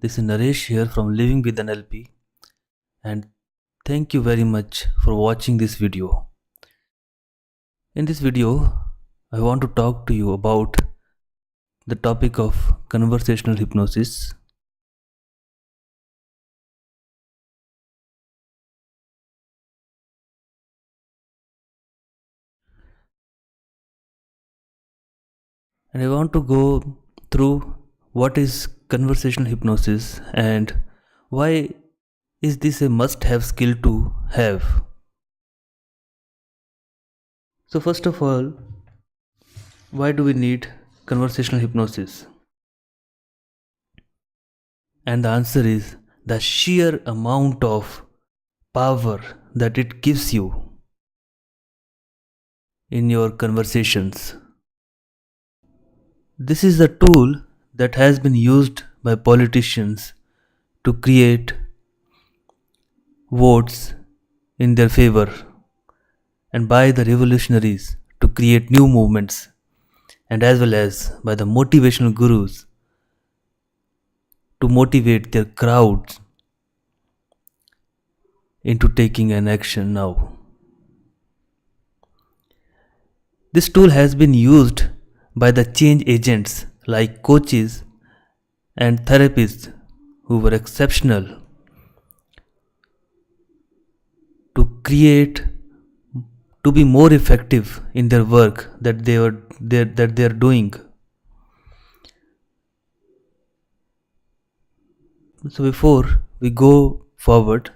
This is Naresh here from Living with NLP, and thank you very much for watching this video. In this video, I want to talk to you about the topic of conversational hypnosis. And I want to go through what is conversational hypnosis and why is this a must-have skill to have. So first of all, why do we need conversational hypnosis? And the answer is the sheer amount of power that it gives you in your conversations. This is a tool that has been used by politicians to create votes in their favor and by the revolutionaries to create new movements, and as well as by the motivational gurus to motivate their crowds into taking an action now. This tool has been used by the change agents like coaches and therapists who were exceptional to create to be more effective in their work that they are doing. So before we go forward,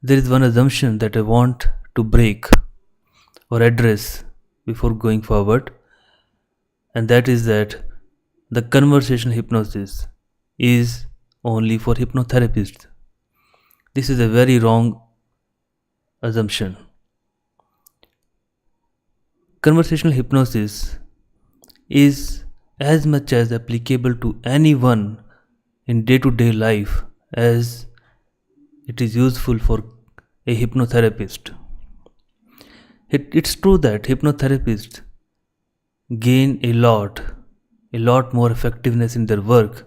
there is one assumption that I want to break or address before going forward, and that is that the conversational hypnosis is only for hypnotherapists. This is a very wrong assumption. Conversational hypnosis is as much as applicable to anyone in day-to-day life as it is useful for a hypnotherapist. It's true that hypnotherapists gain a lot more effectiveness in their work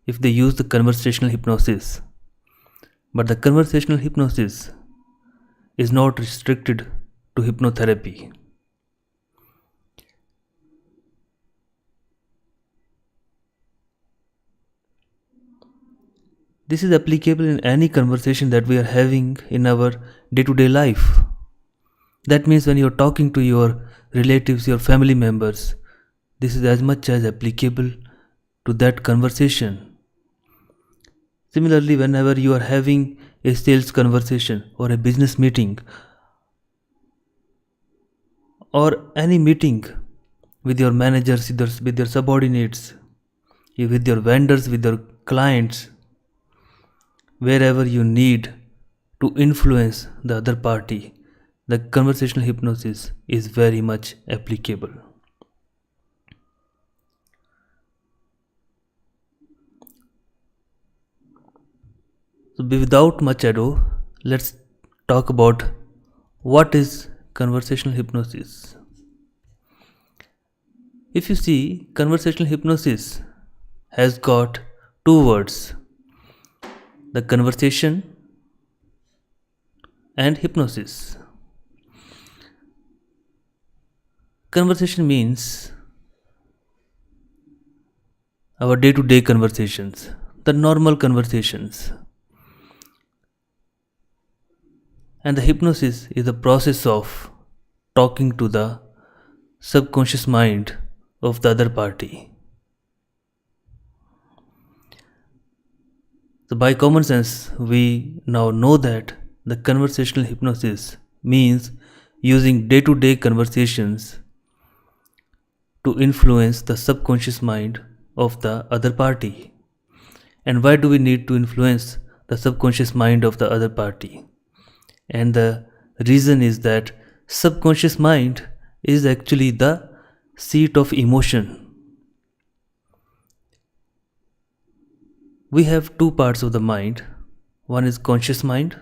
if they use the conversational hypnosis. But the conversational hypnosis is not restricted to hypnotherapy. This is applicable in any conversation that we are having in our day to day life. That means when you're talking to your relatives, your family members, this is as much as applicable to that conversation. Similarly, whenever you are having a sales conversation or a business meeting or any meeting with your managers, with your subordinates, with your vendors, with your clients, wherever you need to influence the other party, the conversational hypnosis is very much applicable. So without much ado, let's talk about what is conversational hypnosis. If you see, conversational hypnosis has got two words: the conversation and hypnosis. Conversation means our day to day conversations, the normal conversations. And the hypnosis is the process of talking to the subconscious mind of the other party. So, by common sense, we now know that the conversational hypnosis means using day to day conversations to influence the subconscious mind of the other party. And why do we need to influence the subconscious mind of the other party? And the reason is that subconscious mind is actually the seat of emotion. We have two parts of the mind. One is conscious mind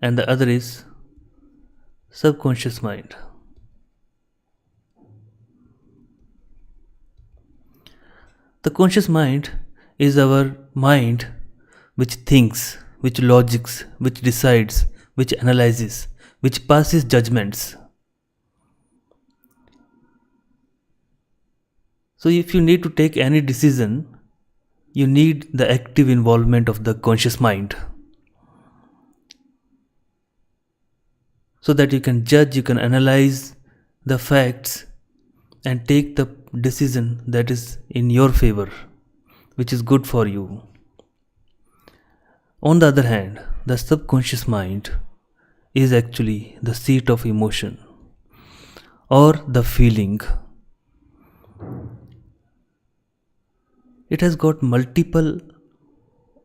and the other is subconscious mind. The conscious mind is our mind which thinks, which logics, which decides, which analyzes, which passes judgments. So, if you need to take any decision, you need the active involvement of the conscious mind so that you can judge, you can analyze the facts and take the decision that is in your favor, which is good for you. On the other hand, the subconscious mind is actually the seat of emotion or the feeling. It has got multiple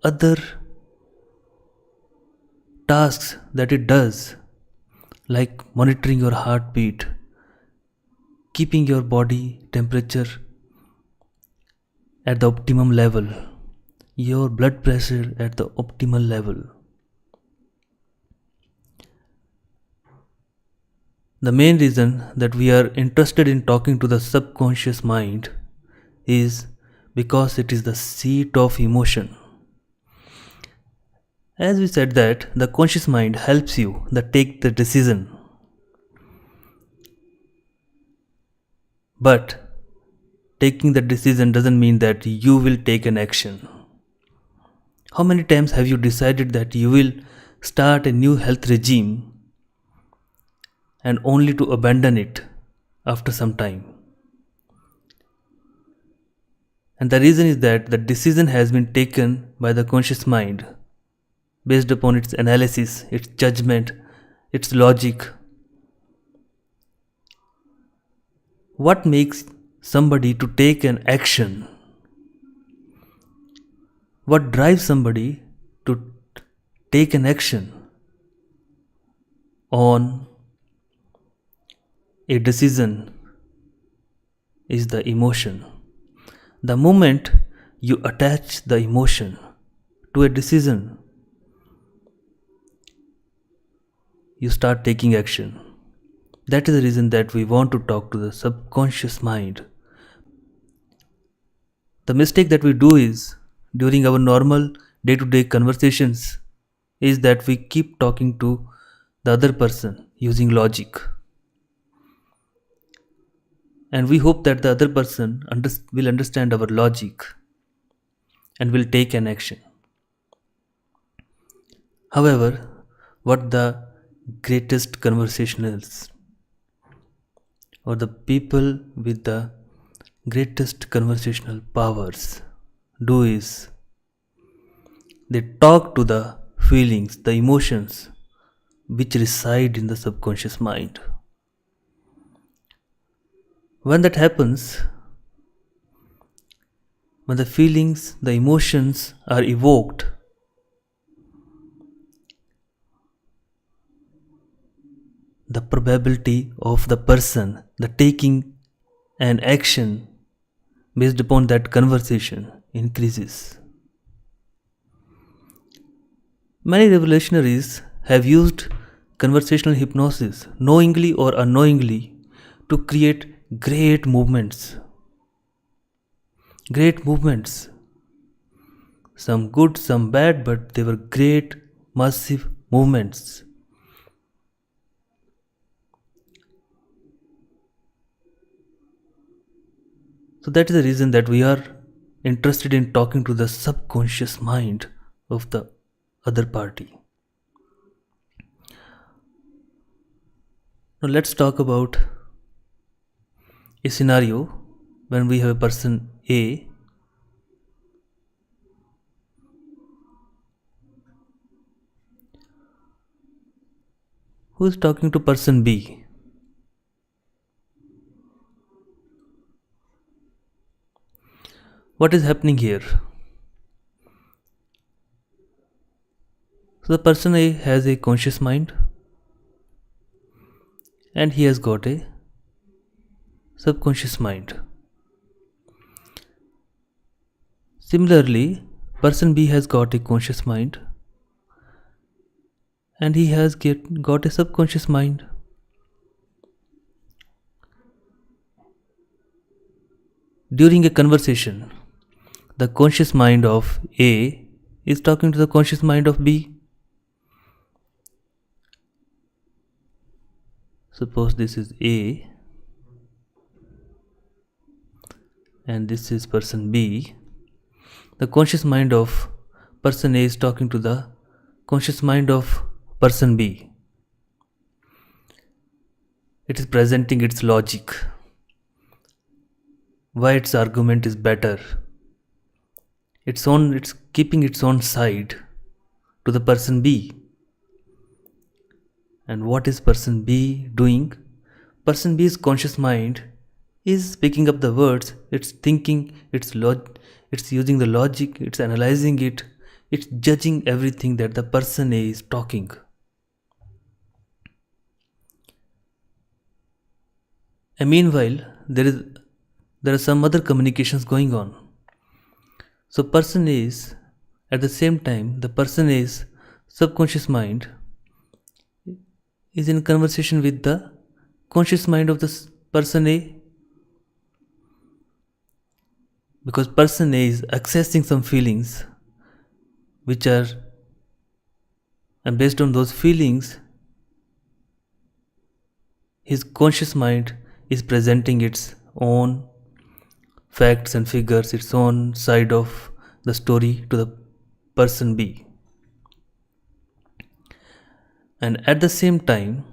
other tasks that it does, like monitoring your heartbeat, keeping your body temperature at the optimum level, your blood pressure at the optimal level. The main reason that we are interested in talking to the subconscious mind is because it is the seat of emotion. As we said that the conscious mind helps you to take the decision. But taking the decision doesn't mean that you will take an action. How many times have you decided that you will start a new health regime and only to abandon it after some time? And the reason is that the decision has been taken by the conscious mind based upon its analysis, its judgment, its logic. What makes somebody to take an action? What drives somebody to take an action on a decision is the emotion. The moment you attach the emotion to a decision, you start taking action. That is the reason that we want to talk to the subconscious mind. The mistake that we do is during our normal day-to-day conversations is that we keep talking to the other person using logic. And we hope that the other person will understand our logic and will take an action. However, what the greatest conversationalists or the people with the greatest conversational powers do is they talk to the feelings, the emotions which reside in the subconscious mind. When that happens, when the feelings, the emotions are evoked, the probability of the person taking an action based upon that conversation increases. Many revolutionaries have used conversational hypnosis knowingly or unknowingly to create great movements. Great movements. Some good, some bad, but they were great, massive movements. So that is the reason that we are interested in talking to the subconscious mind of the other party. Now let's talk about a scenario when we have a person A who is talking to person B. What is happening here? So the person A has a conscious mind and he has got a subconscious mind. Similarly, person B has got a conscious mind and he has got a subconscious mind. During a conversation, the conscious mind of A is talking to the conscious mind of B. Suppose this is A and this is person B. The conscious mind of person A is talking to the conscious mind of person B. It is presenting its logic, why its argument is better. It's keeping its own side to the person B. And what is person B doing? Person B's conscious mind is picking up the words, it's thinking, it's using the logic, it's analyzing it, it's judging everything that the person A is talking. And meanwhile, there are some other communications going on. So person A is, at the same time, the person A's subconscious mind is in conversation with the conscious mind of the person A, because person A is accessing some feelings which are, and based on those feelings his conscious mind is presenting its own facts and figures, its own side of the story to the person B. And at the same time,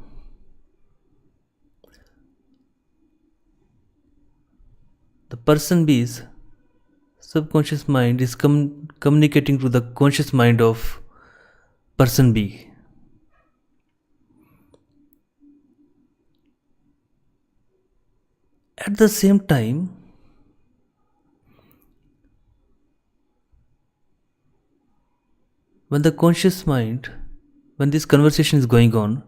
the person B's subconscious mind is communicating to the conscious mind of person B. At the same time, when this conversation is going on,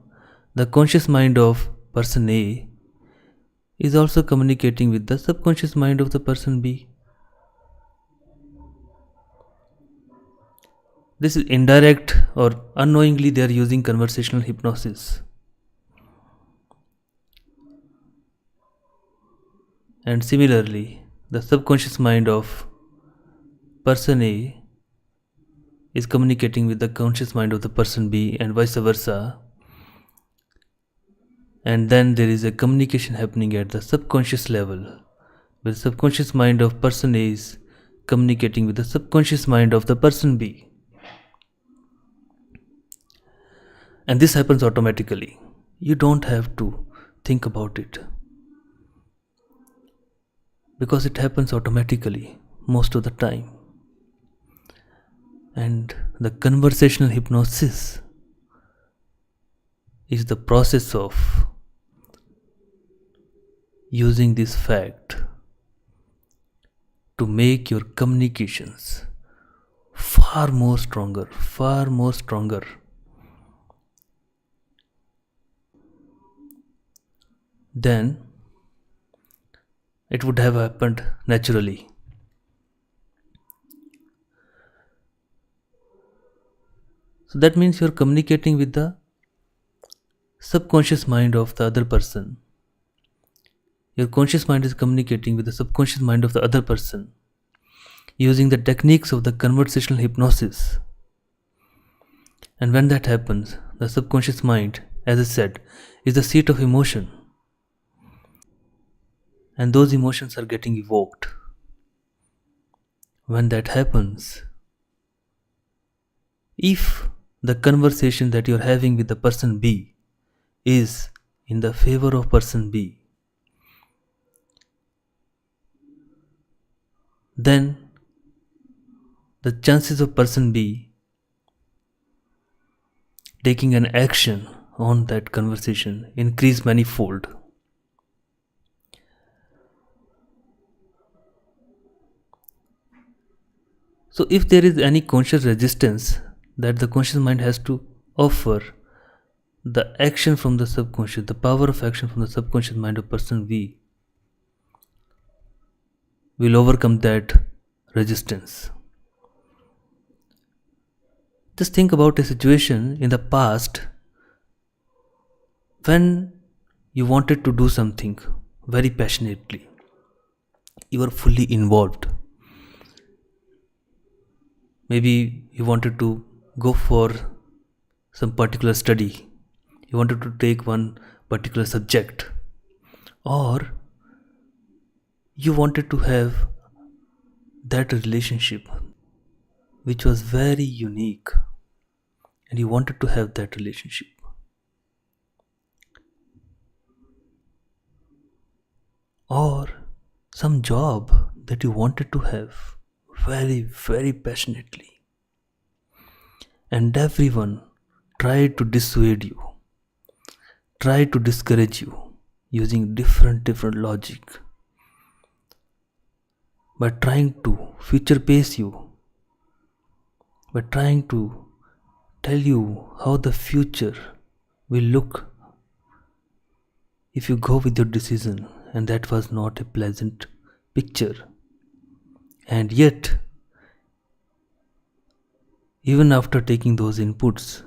the conscious mind of person A is also communicating with the subconscious mind of the person B. This is indirect or unknowingly they are using conversational hypnosis. And similarly, the subconscious mind of person A is communicating with the conscious mind of the person B and vice versa. And then there is a communication happening at the subconscious level, where the subconscious mind of person A is communicating with the subconscious mind of the person B. And this happens automatically. You don't have to think about it, because it happens automatically most of the time. And the conversational hypnosis is the process of using this fact to make your communications far more stronger. Then it would have happened naturally. So that means you're communicating with the subconscious mind of the other person. Your conscious mind is communicating with the subconscious mind of the other person using the techniques of the conversational hypnosis. And when that happens, the subconscious mind, as I said, is the seat of emotion. And those emotions are getting evoked. When that happens, if the conversation that you're having with the person B is in the favor of person B, then the chances of person B taking an action on that conversation increase manifold. So if there is any conscious resistance that the conscious mind has to offer, the action from the subconscious, the power of action from the subconscious mind of person B will overcome that resistance. Just think about a situation in the past when you wanted to do something very passionately. You were fully involved. Maybe you wanted to go for some particular study, you wanted to take one particular subject, or you wanted to have that relationship which was very unique, and you wanted to have that relationship, or some job that you wanted to have very, very passionately, and everyone tried to dissuade you, tried to discourage you using different logic, by trying to future pace you, by trying to tell you how the future will look if you go with your decision, and that was not a pleasant picture. And yet, even after taking those inputs,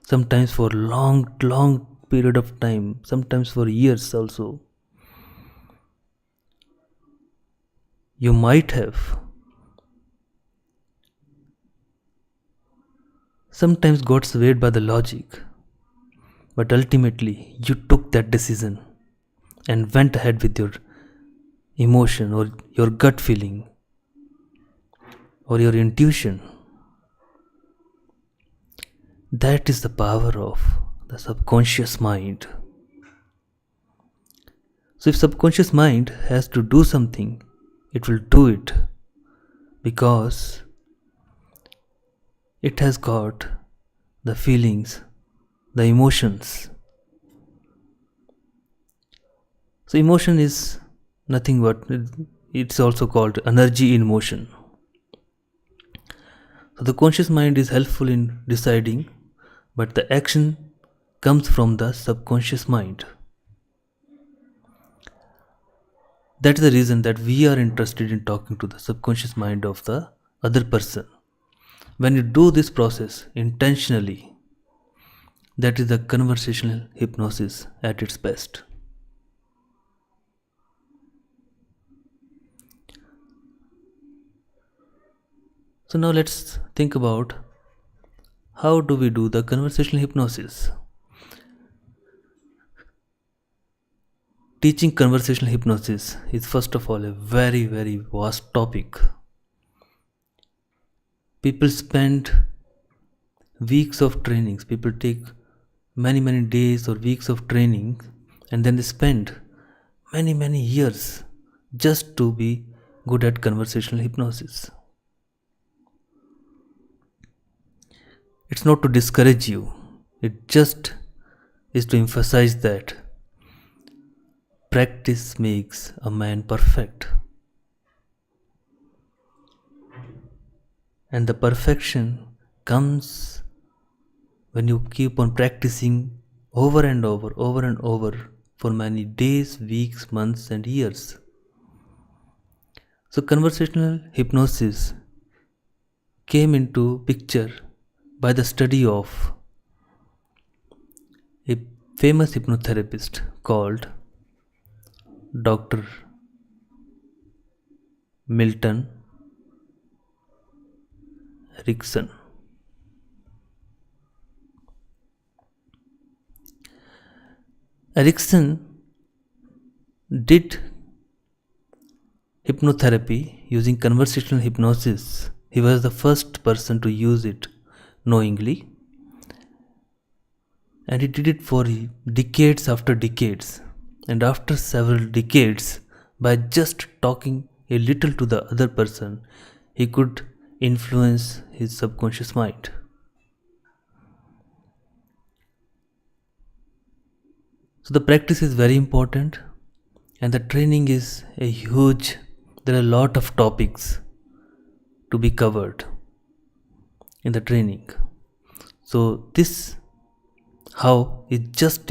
sometimes for long period of time, sometimes for years also, you might have sometimes got swayed by the logic, but ultimately you took that decision and went ahead with your emotion or your gut feeling or your intuition. That is the power of the subconscious mind. So if subconscious mind has to do something, it will do it because it has got the feelings, the emotions. So emotion is nothing but, it's also called energy in motion. So the conscious mind is helpful in deciding, but the action comes from the subconscious mind. That is the reason that we are interested in talking to the subconscious mind of the other person. When you do this process intentionally, that is the conversational hypnosis at its best. So now let's think about how do we do the conversational hypnosis. Teaching conversational hypnosis is first of all a very vast topic. People spend weeks of trainings, people take many days or weeks of training, and then they spend many years just to be good at conversational hypnosis. It's not to discourage you, it just is to emphasize that practice makes a man perfect. And the perfection comes when you keep on practicing over and over for many days, weeks, months, and years. So, conversational hypnosis came into picture by the study of a famous hypnotherapist called Dr. Milton Erickson. Erickson did hypnotherapy using conversational hypnosis. He was the first person to use it knowingly, and he did it for decades after decades. And after several decades, by just talking a little to the other person, he could influence his subconscious mind. So the practice is very important, and the training is a huge, there are a lot of topics to be covered in the training. So this how is just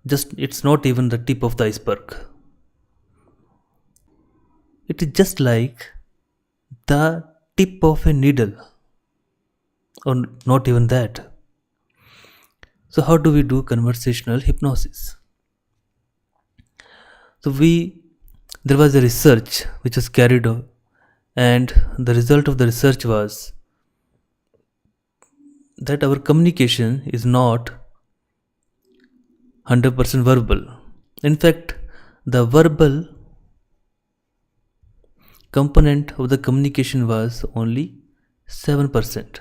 it's not even the tip of the iceberg. It is just like the tip of a needle, or not even that. So how do we do conversational hypnosis? So there was a research which was carried out And the result of the research was that our communication is not 100% verbal. In fact, the verbal component of the communication was only 7%.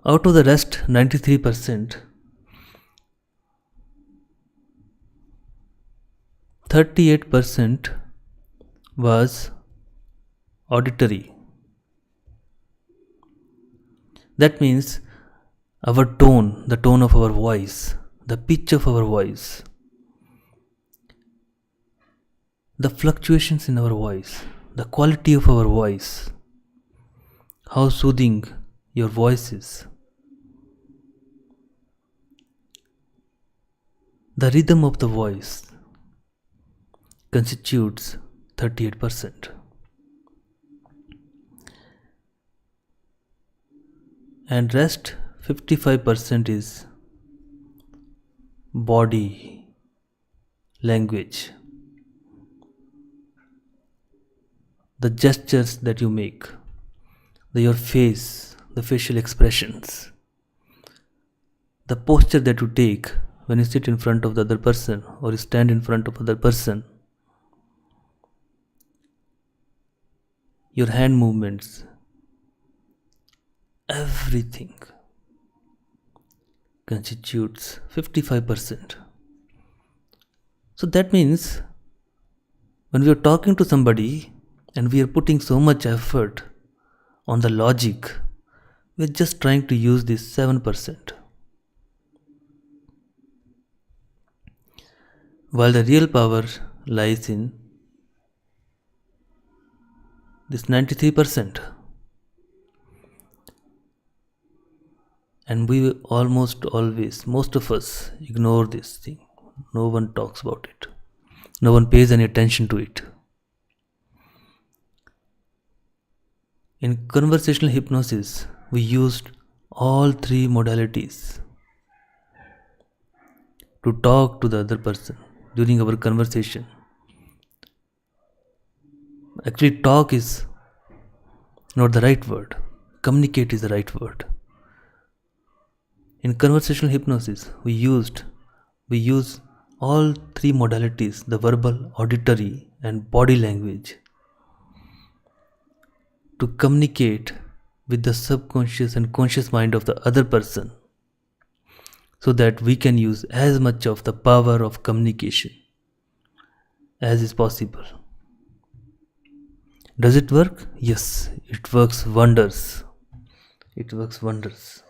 Out of the rest 93%, 38% was auditory. That means our tone, the tone of our voice, the pitch of our voice, the fluctuations in our voice, the quality of our voice, how soothing your voice is, the rhythm of the voice constitutes 38%. And rest 55% is body language, the gestures that you make, your face, the facial expressions, the posture that you take when you sit in front of the other person or you stand in front of other person, your hand movements, everything constitutes 55%. So that means when we are talking to somebody and we are putting so much effort on the logic, we are just trying to use this 7%. While the real power lies in this 93%. And we almost always, most of us, ignore this thing. No one talks about it. No one pays any attention to it. In conversational hypnosis, we used all three modalities to talk to the other person during our conversation. Actually, talk is not the right word. Communicate is the right word. In conversational hypnosis, we use all three modalities, the verbal, auditory, and body language, to communicate with the subconscious and conscious mind of the other person, so that we can use as much of the power of communication as is possible. Does it work? Yes, it works wonders. It works wonders.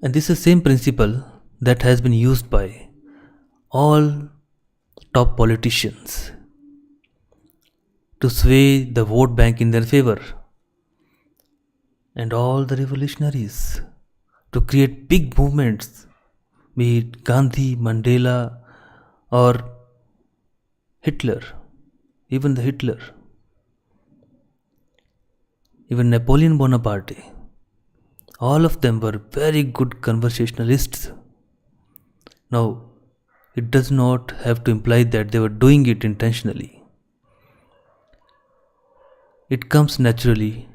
And this is the same principle that has been used by all top politicians to sway the vote bank in their favor, and all the revolutionaries to create big movements, be it Gandhi, Mandela, or Hitler, even even Napoleon Bonaparte. All of them were very good conversationalists. Now, it does not have to imply that they were doing it intentionally. It comes naturally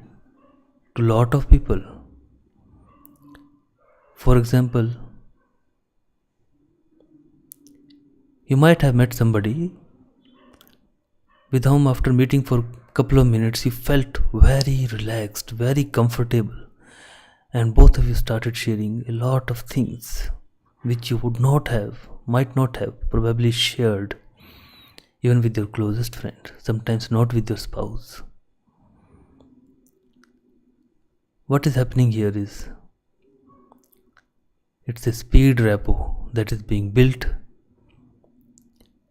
to a lot of people. For example, you might have met somebody with whom after meeting for a couple of minutes you felt very relaxed, very comfortable, and both of you started sharing a lot of things which you might not have probably shared even with your closest friend, sometimes not with your spouse. What is happening here is, it's a speed rapport that is being built,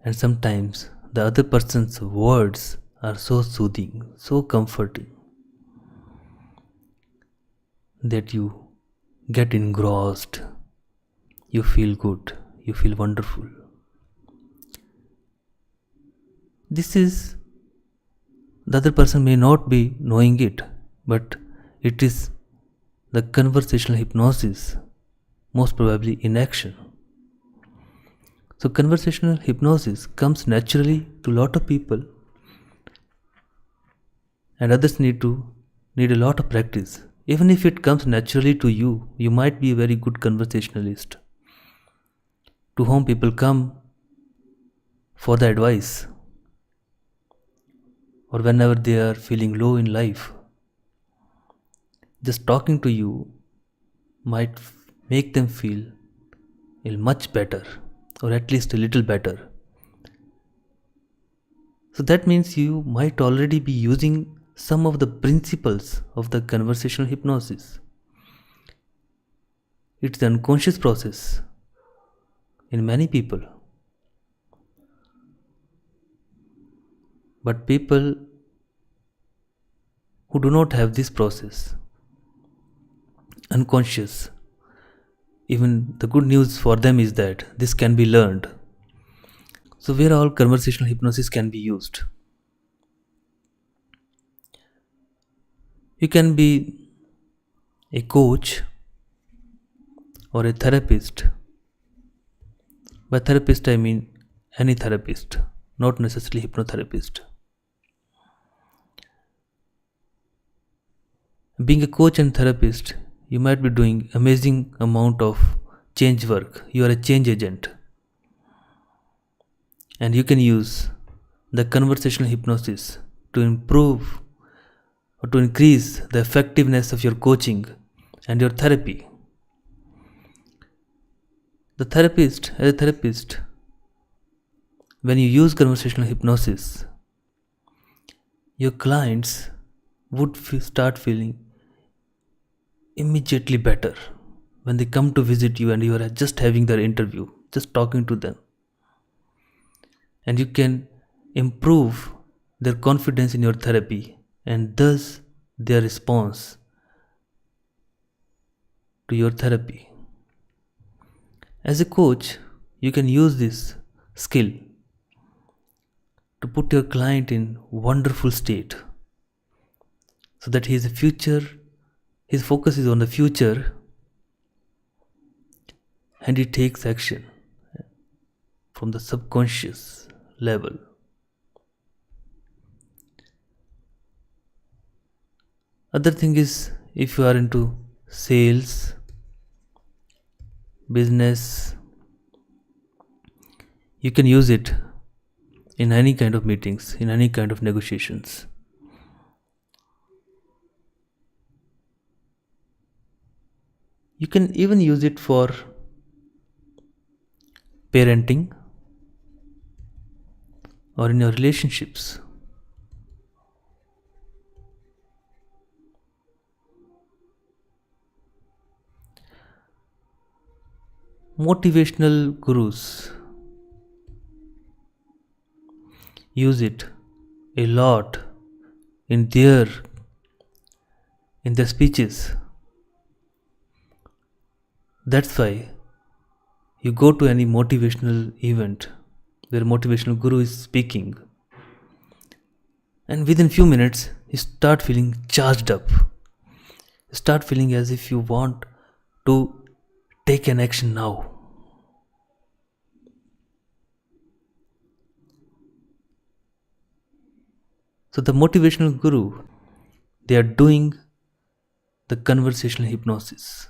and sometimes the other person's words are so soothing, so comforting, that you get engrossed, you feel good, you feel wonderful. This is, the other person may not be knowing it, but it is the conversational hypnosis, most probably in action. So conversational hypnosis comes naturally to a lot of people, and others need a lot of practice. Even if it comes naturally to you, you might be a very good conversationalist to whom people come for the advice or whenever they are feeling low in life. Just talking to you might make them feel much better, or at least a little better. So that means you might already be using some of the principles of the conversational hypnosis. It's the unconscious process in many people. But people who do not have this process, unconscious, even the good news for them is that this can be learned. So where all conversational hypnosis can be used. You can be a coach or a therapist. By therapist I mean any therapist, not necessarily hypnotherapist. Being a coach and therapist, you might be doing amazing amount of change work. You are a change agent. And you can use the conversational hypnosis to improve or to increase the effectiveness of your coaching and your therapy. As a therapist, when you use conversational hypnosis, your clients would start feeling immediately better when they come to visit you and you are just having their interview, just talking to them. And you can improve their confidence in your therapy and thus their response to your therapy. As a coach, you can use this skill to put your client in wonderful state so that his focus is on the future and he takes action from the subconscious level. Other thing is, if you are into sales, business, you can use it in any kind of meetings, in any kind of negotiations. You can even use it for parenting or in your relationships. Motivational gurus use it a lot in their speeches. That's why you go to any motivational event where a motivational guru is speaking, and within few minutes you start feeling charged up. You start feeling as if you want to take an action now. So the motivational guru, they are doing the conversational hypnosis.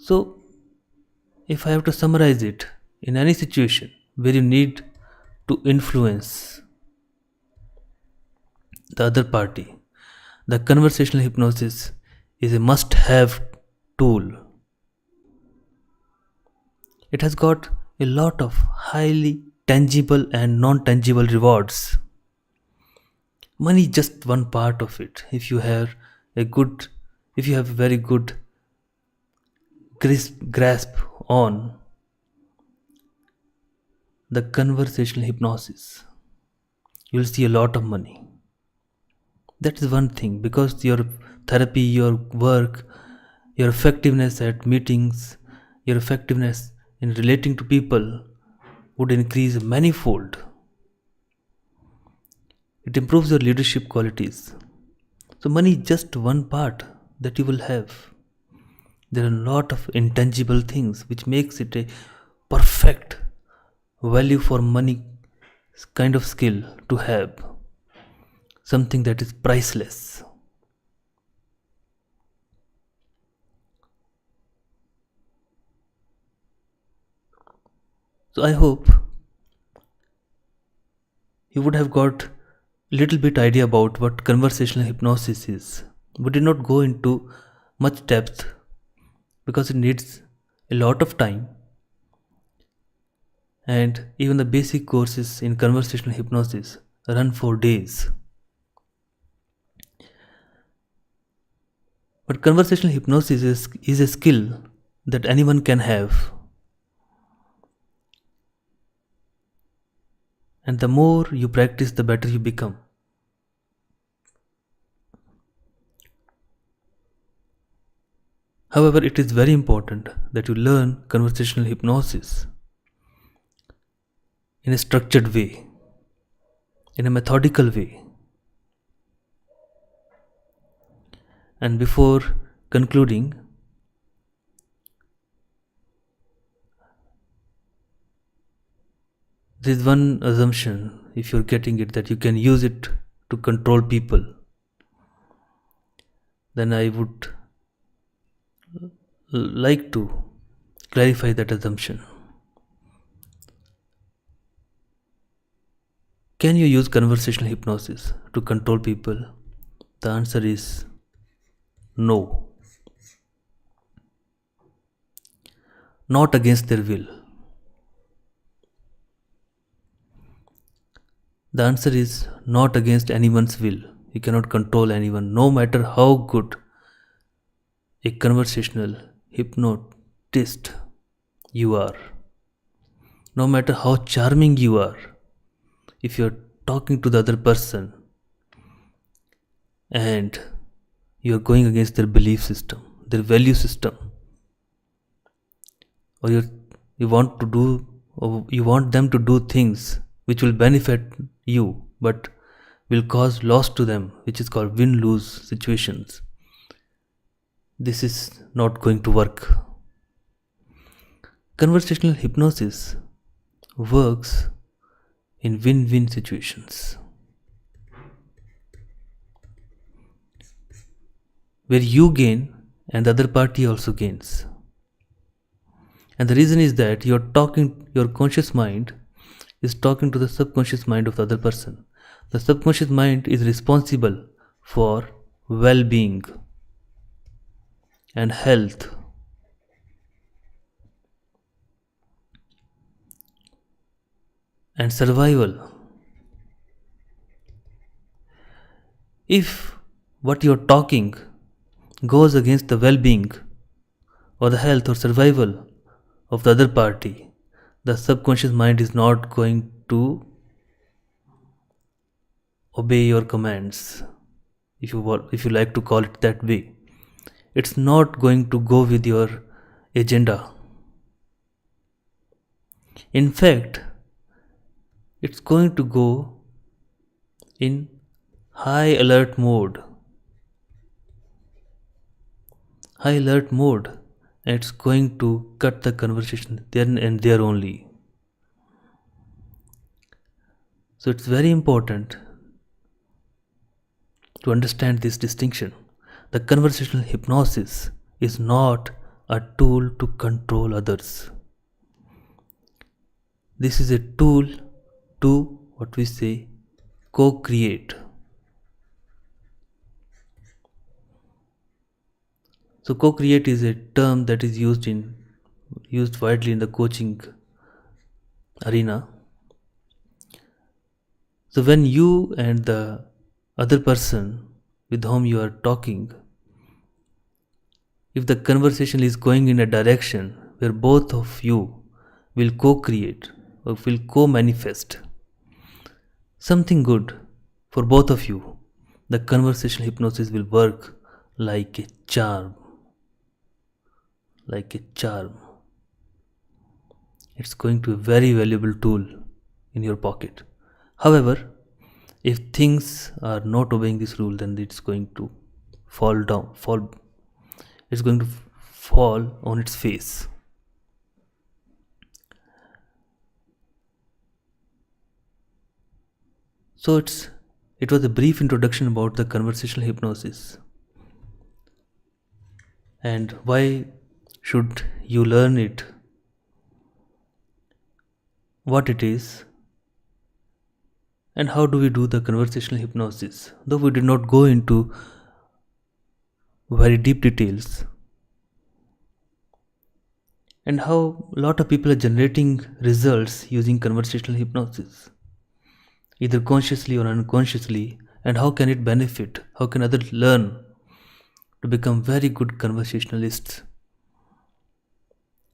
So if I have to summarize it, in any situation where you need to influence the other party, the conversational hypnosis is a must have tool. It has got a lot of highly tangible and non tangible rewards. Money is just one part of it. If you have a very good grasp on the conversational hypnosis, you'll see a lot of money. That is one thing, because your therapy, your work, your effectiveness at meetings, your effectiveness in relating to people would increase manifold. It improves your leadership qualities. So money is just one part. that you will have. There are a lot of intangible things which makes it a perfect value for money kind of skill to have, something that is priceless. So I hope you would have got a little bit idea about what conversational hypnosis is. We did not go into much depth because it needs a lot of time, and even the basic courses in conversational hypnosis run for days. But conversational hypnosis is a skill that anyone can have. And the more you practice, the better you become. However, it is very important that you learn conversational hypnosis in a structured way, in a methodical way. And before concluding, there is one assumption, if you're getting it, that you can use it to control people. Then I would like to clarify that assumption. Can you use conversational hypnosis to control people? The answer is no. Not against their will. The answer is not against anyone's will. You cannot control anyone, no matter how good a conversational hypnotist you are, no matter how charming you are. If you're talking to the other person and you're going against their belief system, their value system, or you want to do, or you want them to do things which will benefit you but will cause loss to them, which is called win-lose situations, this is not going to work. Conversational hypnosis works in win-win situations, where you gain and the other party also gains. And the reason is that your conscious mind is talking to the subconscious mind of the other person. The subconscious mind is responsible for well-being and health. And survival. If what you're talking goes against the well-being or the health or survival of the other party, the subconscious mind is not going to obey your commands, if you like to call it that way. It's not going to go with your agenda. In fact, it's going to go in high alert mode. And it's going to cut the conversation then and there only. So it's very important to understand this distinction. The conversational hypnosis is not a tool to control others. This is a tool to, what we say, co-create. So co-create is a term that is used widely in the coaching arena. So when you and the other person with whom you are talking, if the conversation is going in a direction where both of you will co-create or will co-manifest something good for both of you, the conversational hypnosis will work like a charm. Like a charm. It's going to be a very valuable tool in your pocket. However, if things are not obeying this rule, then it's going to fall it's going to fall on its face. So it was a brief introduction about the conversational hypnosis and why should you learn it, what it is, and how do we do the conversational hypnosis. Though we did not go into very deep details, and how a lot of people are generating results using conversational hypnosis, either consciously or unconsciously, and how can it benefit, how can others learn to become very good conversationalists.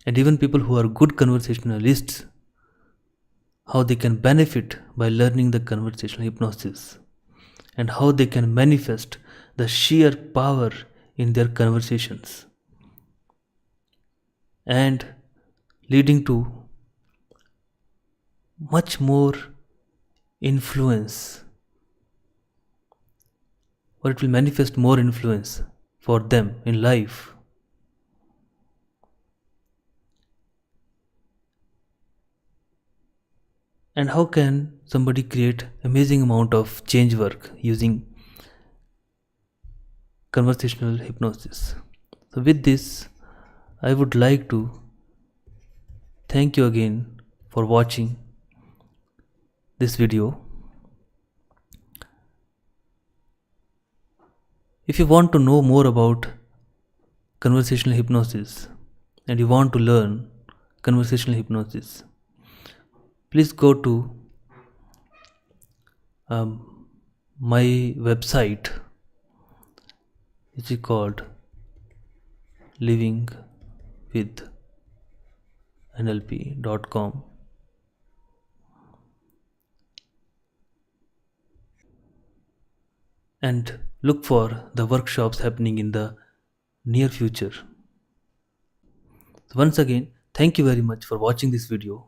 And even people who are good conversationalists, how they can benefit by learning the conversational hypnosis, and how they can manifest the sheer power in their conversations, and leading to much more influence, or it will manifest more influence for them in life. And how can somebody create amazing amount of change work using conversational hypnosis. So with this, I would like to thank you again for watching this video. If you want to know more about conversational hypnosis and you want to learn conversational hypnosis, please go to my website, which is called livingwithnlp.com, and look for the workshops happening in the near future. So once again, thank you very much for watching this video.